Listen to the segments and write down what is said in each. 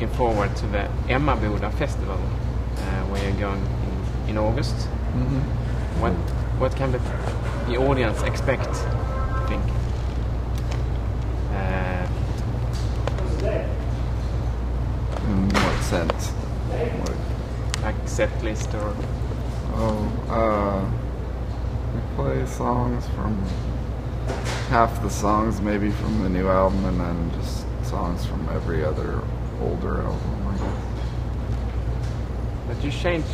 looking forward to the Emmaboda Festival, where you're going in August. Mm-hmm. What can the audience expect, I think? In what sense? Like set list or... We play songs from... half the songs maybe from the new album, and then just songs from every other older album, I guess. But you changed...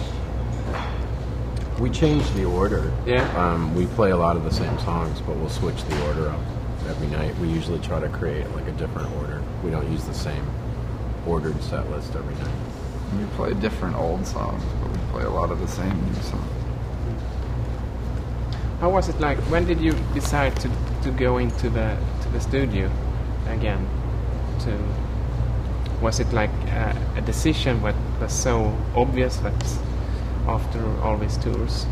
We change the order. Yeah. We play a lot of the same songs, but we'll switch the order up every night. We usually try to create like a different order. We don't use the same ordered set list every night. We play different old songs, but we play a lot of the same new songs. How was it like? When did you decide to go into the studio again? Was it like a decision that was so obvious that after all these tours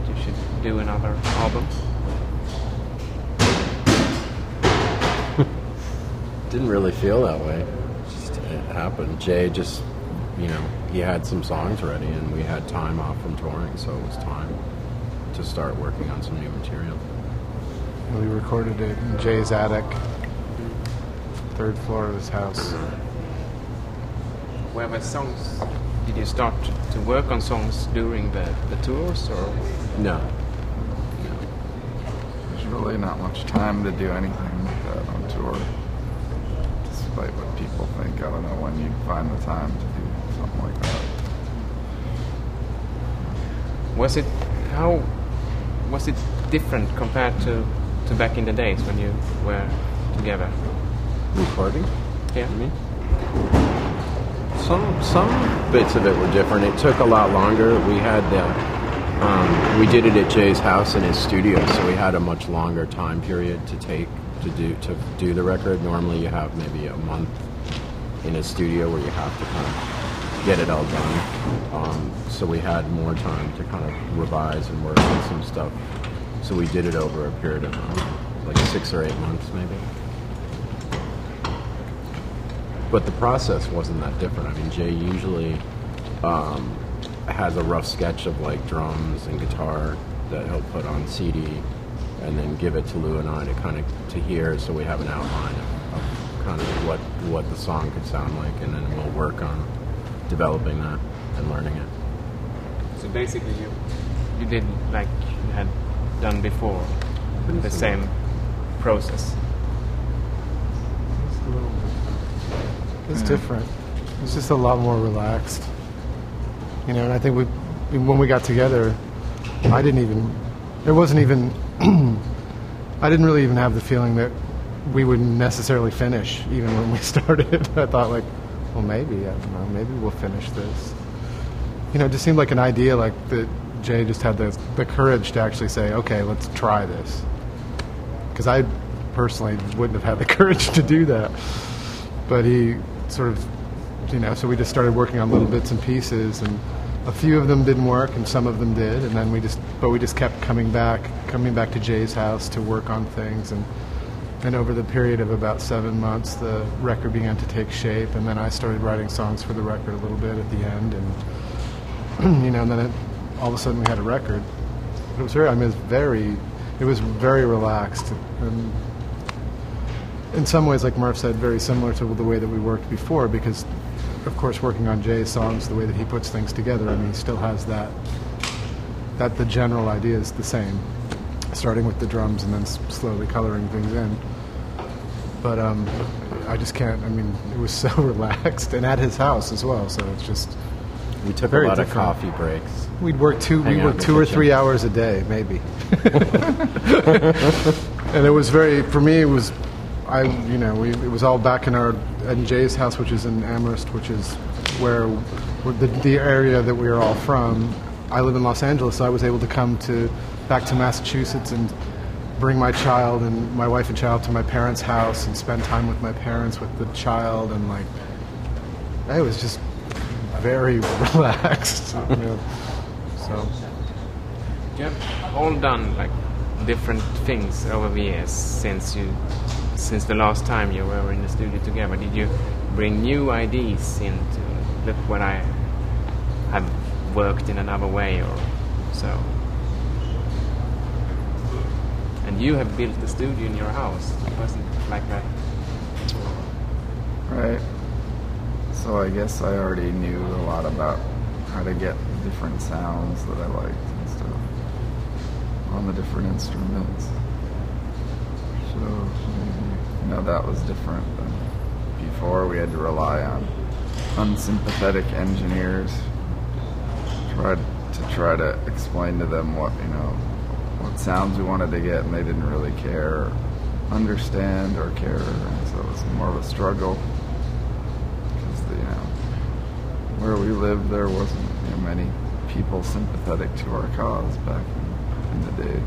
you should do another album? Didn't really feel that way. Just it happened. Jay just, he had some songs ready, and we had time off from touring, so it was time to start working on some new material. We recorded it in Jay's attic, 3rd floor of his house. Where were songs? Did you start to work on songs during the tours, or? No. There's really not much time to do anything like that on tour. Despite what people think, I don't know when you find the time to do something like that. Was it different compared to back in the days when you were together? Recording? Yeah. You mean? Some bits of it were different. It took a lot longer. We had we did it at Jay's house in his studio, so we had a much longer time period to do the record. Normally, you have maybe a month in a studio where you have to kind of get it all done. So we had more time to kind of revise and work on some stuff. So we did it over a period of like 6 or 8 months, maybe. But the process wasn't that different. I mean, Jay usually has a rough sketch of like drums and guitar that he'll put on CD, and then give it to Lou and I to hear, so we have an outline of kind of what the song could sound like, and then we'll work on developing that and learning it. So basically, you did like you had done before, the same process. It's different. It's just a lot more relaxed, and I think when we got together, I didn't really even have the feeling that we would necessarily finish, even when we started. I thought like, well, maybe, I don't know, maybe we'll finish this. It just seemed like an idea, like that Jay just had the courage to actually say, okay, let's try this. Because I personally wouldn't have had the courage to do that. But he sort of, so we just started working on little bits and pieces, and a few of them didn't work, and some of them did, and then we just kept coming back to Jay's house to work on things, and over the period of about 7 months, the record began to take shape, and then I started writing songs for the record a little bit at the end, and and then all of a sudden we had a record. It was very relaxed, and in some ways, like Murph said, very similar to the way that we worked before, because, of course, working on Jay's songs, the way that he puts things together, I mean, he still has that the general idea is the same, starting with the drums and then slowly coloring things in. But I just can't, it was so relaxed, and at his house as well, so it's just We took very a lot different. of coffee breaks. We'd work 2 or 3 hours a day, maybe. And it was for me, it was, it was all back in Jay's house, which is in Amherst, which is where the area that we are all from. I live in Los Angeles, so I was able to come back to Massachusetts and bring my child and my wife and child to my parents' house and spend time with my parents with the child, and like it was just very relaxed. So You have all done like different things over the years since the last time you were in the studio together. Did you bring new ideas into. Look what I have worked in another way or so. And you have built a studio in your house. It wasn't like that. Right. So I guess I already knew a lot about how to get different sounds that I liked and stuff on the different instruments. So maybe, that was different than before. We had to rely on unsympathetic engineers. Try to explain to them what sounds we wanted to get, and they didn't really care, understand, or care. And so it was more of a struggle because where we lived there wasn't many people sympathetic to our cause back in the day.